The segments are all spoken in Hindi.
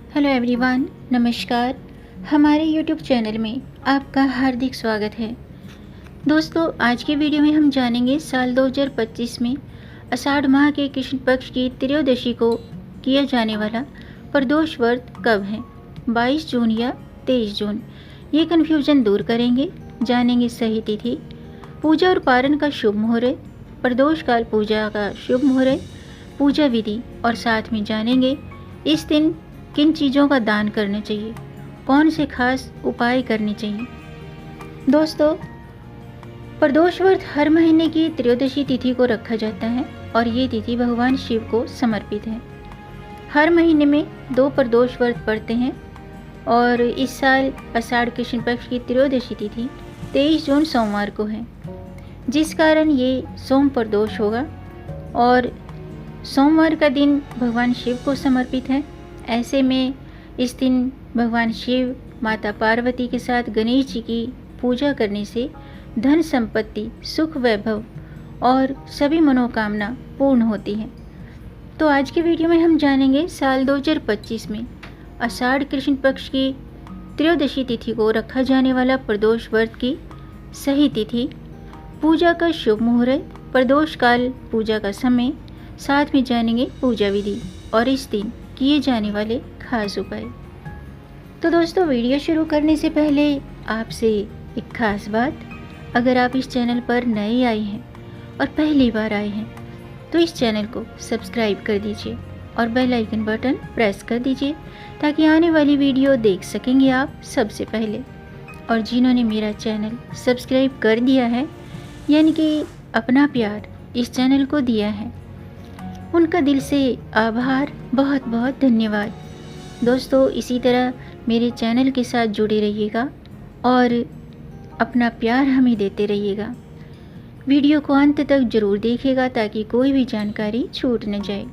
हेलो एवरीवन, नमस्कार। हमारे यूट्यूब चैनल में आपका हार्दिक स्वागत है। दोस्तों, आज के वीडियो में हम जानेंगे साल 2025 में आषाढ़ माह के कृष्ण पक्ष की त्रयोदशी को किया जाने वाला प्रदोष व्रत कब है, 22 जून या 23 जून। ये कन्फ्यूजन दूर करेंगे, जानेंगे सही तिथि, पूजा और पारण का शुभ मुहूर्त, प्रदोष काल पूजा का शुभ मुहूर्त, पूजा विधि और साथ में जानेंगे इस दिन किन चीज़ों का दान करना चाहिए, कौन से खास उपाय करने चाहिए। दोस्तों, प्रदोष व्रत हर महीने की त्रयोदशी तिथि को रखा जाता है और ये तिथि भगवान शिव को समर्पित है। हर महीने में 2 प्रदोष व्रत पड़ते हैं और इस साल आषाढ़ कृष्ण पक्ष की त्रयोदशी तिथि 23 जून सोमवार को है, जिस कारण ये सोम प्रदोष होगा और सोमवार का दिन भगवान शिव को समर्पित है। ऐसे में इस दिन भगवान शिव, माता पार्वती के साथ गणेश जी की पूजा करने से धन संपत्ति, सुख, वैभव और सभी मनोकामना पूर्ण होती हैं। तो आज के वीडियो में हम जानेंगे साल 2025 में आषाढ़ कृष्ण पक्ष की त्रयोदशी तिथि को रखा जाने वाला प्रदोष व्रत की सही तिथि, पूजा का शुभ मुहूर्त, प्रदोष काल पूजा का समय, साथ में जानेंगे पूजा विधि और इस दिन किए जाने वाले खास उपाय। तो दोस्तों, वीडियो शुरू करने से पहले आपसे एक खास बात, अगर आप इस चैनल पर नए आए हैं और पहली बार आए हैं तो इस चैनल को सब्सक्राइब कर दीजिए और बेल आइकन बटन प्रेस कर दीजिए ताकि आने वाली वीडियो देख सकेंगे आप सबसे पहले। और जिन्होंने मेरा चैनल सब्सक्राइब कर दिया है, यानी कि अपना प्यार इस चैनल को दिया है, उनका दिल से आभार, बहुत बहुत धन्यवाद। दोस्तों, इसी तरह मेरे चैनल के साथ जुड़े रहिएगा और अपना प्यार हमें देते रहिएगा। वीडियो को अंत तक जरूर देखिएगा ताकि कोई भी जानकारी छूट न जाए,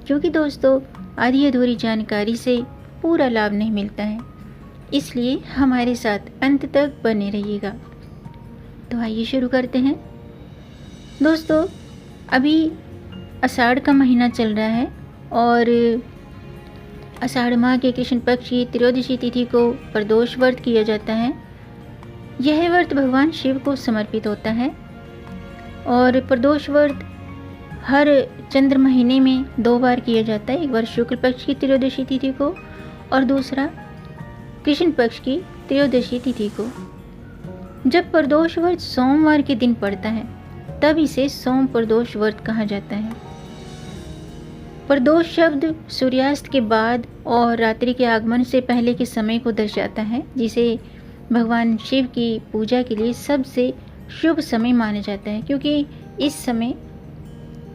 क्योंकि दोस्तों आधी अधूरी जानकारी से पूरा लाभ नहीं मिलता है, इसलिए हमारे साथ अंत तक बने रहिएगा। तो आइए शुरू करते हैं। दोस्तों, अभी आषाढ़ का महीना चल रहा है और आषाढ़ माह के कृष्ण पक्ष की त्रयोदशी तिथि को प्रदोष व्रत किया जाता है। यह व्रत भगवान शिव को समर्पित होता है और प्रदोष व्रत हर चंद्र महीने में 2 बार किया जाता है, एक बार शुक्ल पक्ष की त्रयोदशी तिथि को और दूसरा कृष्ण पक्ष की त्रयोदशी तिथि को। जब प्रदोष व्रत सोमवार के दिन पड़ता है तब इसे सोम प्रदोष व्रत कहा जाता है। प्रदोष शब्द सूर्यास्त के बाद और रात्रि के आगमन से पहले के समय को दर्शाता है, जिसे भगवान शिव की पूजा के लिए सबसे शुभ समय माना जाता है, क्योंकि इस समय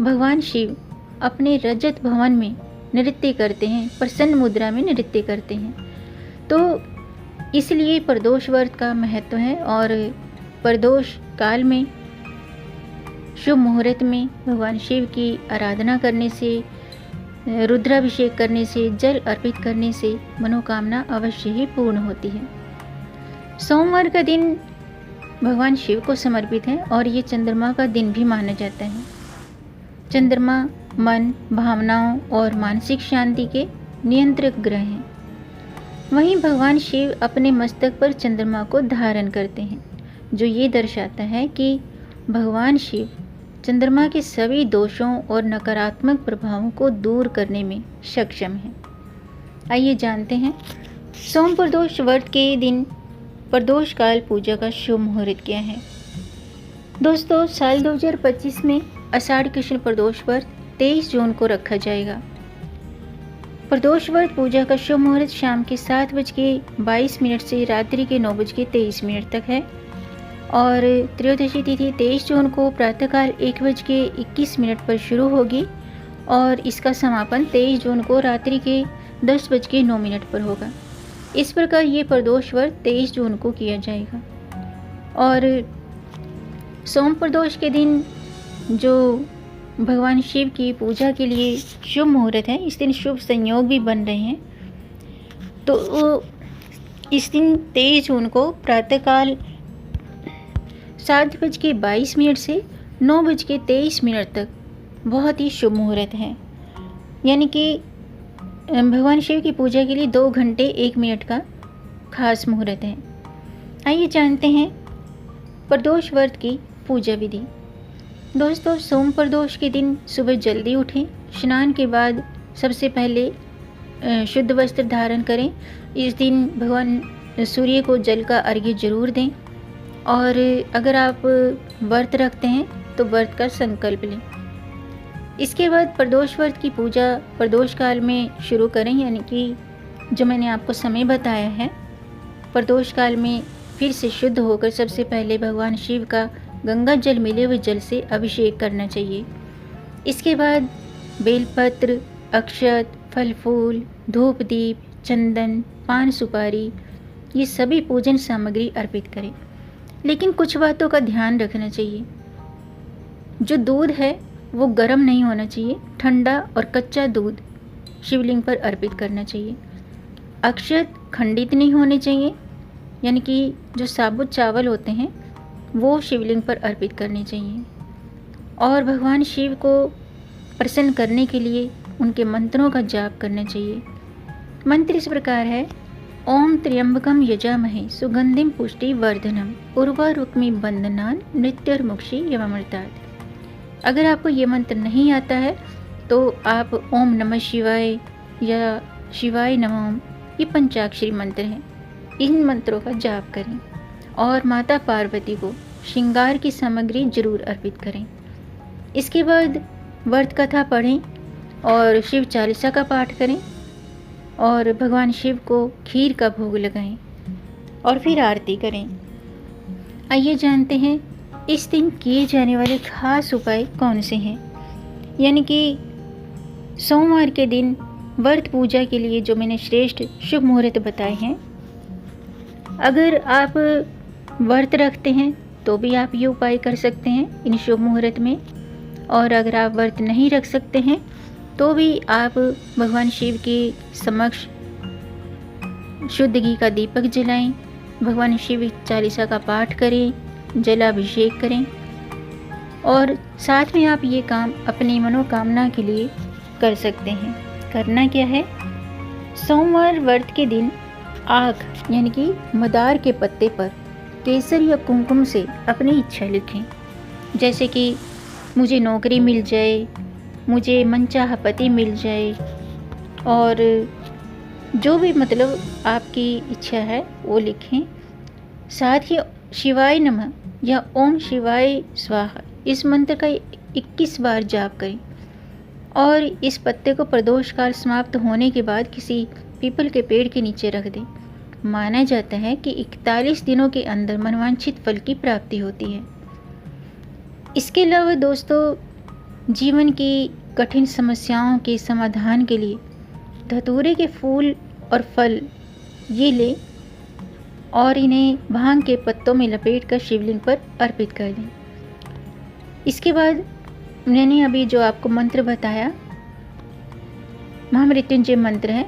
भगवान शिव अपने रजत भवन में नृत्य करते हैं, प्रसन्न मुद्रा में नृत्य करते हैं। तो इसलिए प्रदोष व्रत का महत्व है और प्रदोष काल में शुभ मुहूर्त में भगवान शिव की आराधना करने से, रुद्राभिषेक करने से, जल अर्पित करने से मनोकामना अवश्य ही पूर्ण होती है। सोमवार का दिन भगवान शिव को समर्पित है और ये चंद्रमा का दिन भी माना जाता है। चंद्रमा मन, भावनाओं और मानसिक शांति के नियंत्रक ग्रह हैं। वहीं भगवान शिव अपने मस्तक पर चंद्रमा को धारण करते हैं, जो ये दर्शाता है कि भगवान शिव चंद्रमा के सभी दोषों और नकारात्मक प्रभावों को दूर करने में सक्षम है। आइए जानते हैं सोम प्रदोष व्रत के दिन प्रदोष काल पूजा का शुभ मुहूर्त क्या है। दोस्तों, साल 2025 में आषाढ़ कृष्ण प्रदोष व्रत 23 जून को रखा जाएगा। प्रदोष व्रत पूजा का शुभ मुहूर्त शाम के 7:22 से रात्रि के 9:23 तक है और त्रयोदशी तिथि 23 जून को प्रातःकाल 1:21 पर शुरू होगी और इसका समापन 23 जून को रात्रि के 10:09 पर होगा। इस प्रकार ये प्रदोष व्रत 23 जून को किया जाएगा। और सोम प्रदोष के दिन जो भगवान शिव की पूजा के लिए शुभ मुहूर्त है, इस दिन शुभ संयोग भी बन रहे हैं। तो इस दिन 23 जून को प्रातःकाल 7:22 से 9:23 तक बहुत ही शुभ मुहूर्त है, यानी कि भगवान शिव की पूजा के लिए 2 घंटे 1 मिनट का खास मुहूर्त है। आइए जानते हैं प्रदोष व्रत की पूजा विधि। दोस्तों, सोम प्रदोष के दिन सुबह जल्दी उठें। स्नान के बाद सबसे पहले शुद्ध वस्त्र धारण करें। इस दिन भगवान सूर्य को जल का अर्घ्य जरूर दें। और अगर आप व्रत रखते हैं तो व्रत का संकल्प लें। इसके बाद प्रदोष व्रत की पूजा प्रदोष काल में शुरू करें, यानी कि जो मैंने आपको समय बताया है। प्रदोष काल में फिर से शुद्ध होकर सबसे पहले भगवान शिव का गंगा जल मिले हुए जल से अभिषेक करना चाहिए। इसके बाद बेलपत्र, अक्षत, फल फूल, धूप दीप, चंदन, पान सुपारी, ये सभी पूजन सामग्री अर्पित करें। लेकिन कुछ बातों का ध्यान रखना चाहिए। जो दूध है वो गर्म नहीं होना चाहिए। ठंडा और कच्चा दूध शिवलिंग पर अर्पित करना चाहिए। अक्षत खंडित नहीं होने चाहिए, यानी कि जो साबुत चावल होते हैं वो शिवलिंग पर अर्पित करने चाहिए। और भगवान शिव को प्रसन्न करने के लिए उनके मंत्रों का जाप करना चाहिए। मंत्र इस प्रकार है: ओम त्र्यंबकम यजामहे सुगंधिम पुष्टि वर्धनम उर्वारुक्मिं बंधनान मृत्युर्मुक्षि यममृतात्। अगर आपको ये मंत्र नहीं आता है तो आप ओम नमः शिवाय या शिवाय नमः, ये पंचाक्षरी मंत्र हैं, इन मंत्रों का जाप करें। और माता पार्वती को श्रृंगार की सामग्री जरूर अर्पित करें। इसके बाद व्रत कथा पढ़ें और शिव चालीसा का पाठ करें और भगवान शिव को खीर का भोग लगाएं और फिर आरती करें। आइए जानते हैं इस दिन किए जाने वाले खास उपाय कौन से हैं। यानी कि सोमवार के दिन व्रत पूजा के लिए जो मैंने श्रेष्ठ शुभ मुहूर्त बताए हैं, अगर आप व्रत रखते हैं तो भी आप ये उपाय कर सकते हैं इन शुभ मुहूर्त में। और अगर आप व्रत नहीं रख सकते हैं तो भी आप भगवान शिव के समक्ष शुद्ध घी का दीपक जलाएं, भगवान शिव चालीसा का पाठ करें, जलाभिषेक करें। और साथ में आप ये काम अपनी मनोकामना के लिए कर सकते हैं। करना क्या है? सोमवार व्रत के दिन आग यानी कि मदार के पत्ते पर केसर या कुमकुम से अपनी इच्छा लिखें। जैसे कि मुझे नौकरी मिल जाए, मुझे मनचाहा पति मिल जाए, और जो भी मतलब आपकी इच्छा है वो लिखें। साथ ही शिवाय नमः या ओम शिवाय स्वाहा इस मंत्र का 21 बार जाप करें। और इस पत्ते को प्रदोष काल समाप्त होने के बाद किसी पीपल के पेड़ के नीचे रख दें। माना जाता है कि 41 दिनों के अंदर मनवांछित फल की प्राप्ति होती है। इसके अलावा दोस्तों, जीवन की कठिन समस्याओं के समाधान के लिए धतूरे के फूल और फल ये लें और इन्हें भांग के पत्तों में लपेटकर शिवलिंग पर अर्पित कर दें। इसके बाद मैंने अभी जो आपको मंत्र बताया, महामृत्युंजय मंत्र है,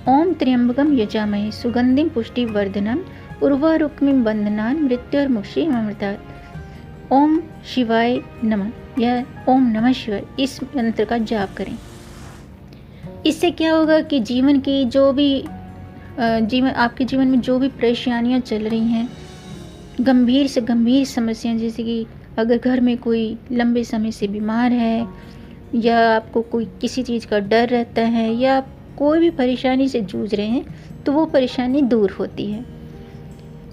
ओम त्र्यंबकम यजामहे सुगंधिम पुष्टि वर्धनम उर्वारुक्मिं बंधनान मृत्युर्मुक्षि यममृतात्। ओम शिवाय नमः या ओम नमः शिवाय इस मंत्र का जाप करें। इससे क्या होगा कि जीवन की जो भी आपके जीवन में जो भी परेशानियां चल रही हैं, गंभीर से गंभीर समस्याएं, जैसे कि अगर घर में कोई लंबे समय से बीमार है या आपको कोई किसी चीज़ का डर रहता है या आप कोई भी परेशानी से जूझ रहे हैं, तो वो परेशानी दूर होती है।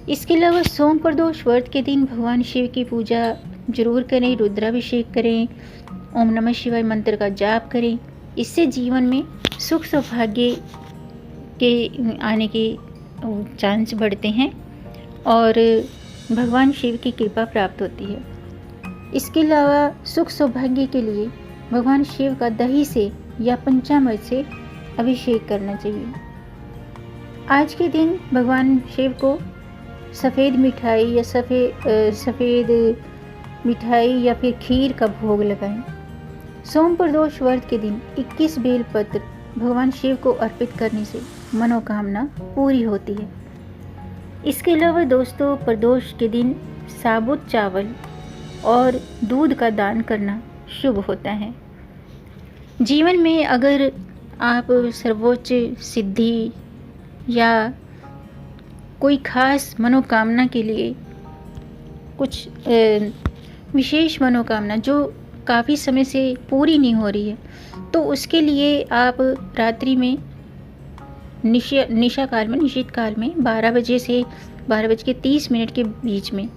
इसके अलावा सोम प्रदोष व्रत के दिन भगवान शिव की पूजा जरूर करें, रुद्राभिषेक करें, ओम नमः शिवाय मंत्र का जाप करें। इससे जीवन में सुख सौभाग्य के आने के चांस बढ़ते हैं और भगवान शिव की कृपा प्राप्त होती है। इसके अलावा सुख सौभाग्य के लिए भगवान शिव का दही से या पंचामृत से अभिषेक करना चाहिए। आज के दिन भगवान शिव को सफ़ेद मिठाई या सफ़ेद मिठाई या फिर खीर का भोग लगाएं। सोम प्रदोष व्रत के दिन 21 बेल पत्र भगवान शिव को अर्पित करने से मनोकामना पूरी होती है। इसके अलावा दोस्तों, प्रदोष के दिन साबुत चावल और दूध का दान करना शुभ होता है। जीवन में अगर आप सर्वोच्च सिद्धि या कोई खास मनोकामना के लिए कुछ विशेष मनोकामना जो काफ़ी समय से पूरी नहीं हो रही है, तो उसके लिए आप रात्रि में निशित काल में 12 बजे से 12:30 के बीच में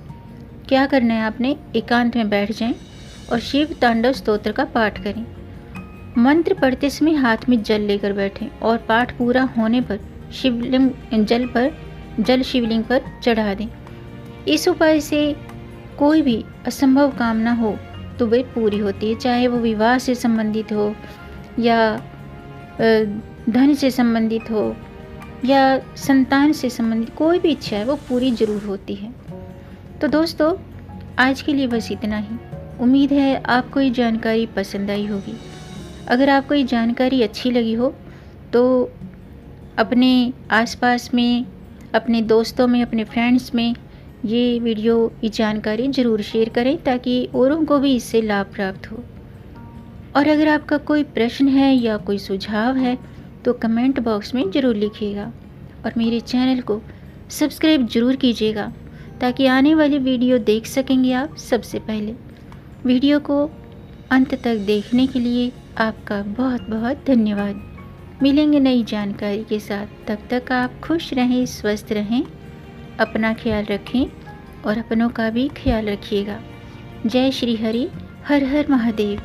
क्या करना है, आपने एकांत में बैठ जाएं और शिव तांडव स्तोत्र का पाठ करें। मंत्र पढ़ते समय हाथ में जल लेकर बैठें और पाठ पूरा होने पर जल शिवलिंग पर चढ़ा दें। इस उपाय से कोई भी असंभव कामना हो तो वह पूरी होती है, चाहे वो विवाह से संबंधित हो या धन से संबंधित हो या संतान से संबंधित कोई भी इच्छा है वो पूरी जरूर होती है। तो दोस्तों, आज के लिए बस इतना ही। उम्मीद है आपको ये जानकारी पसंद आई होगी। अगर आपको ये जानकारी अच्छी लगी हो तो अपने आसपास में, अपने दोस्तों में, अपने फ्रेंड्स में ये जानकारी ज़रूर शेयर करें ताकि औरों को भी इससे लाभ प्राप्त हो। और अगर आपका कोई प्रश्न है या कोई सुझाव है तो कमेंट बॉक्स में ज़रूर लिखिएगा और मेरे चैनल को सब्सक्राइब ज़रूर कीजिएगा ताकि आने वाली वीडियो देख सकेंगे आप सबसे पहले। वीडियो को अंत तक देखने के लिए आपका बहुत बहुत धन्यवाद। मिलेंगे नई जानकारी के साथ, तब तक आप खुश रहें, स्वस्थ रहें, अपना ख्याल रखें और अपनों का भी ख्याल रखिएगा। जय श्री हरि, हर हर महादेव।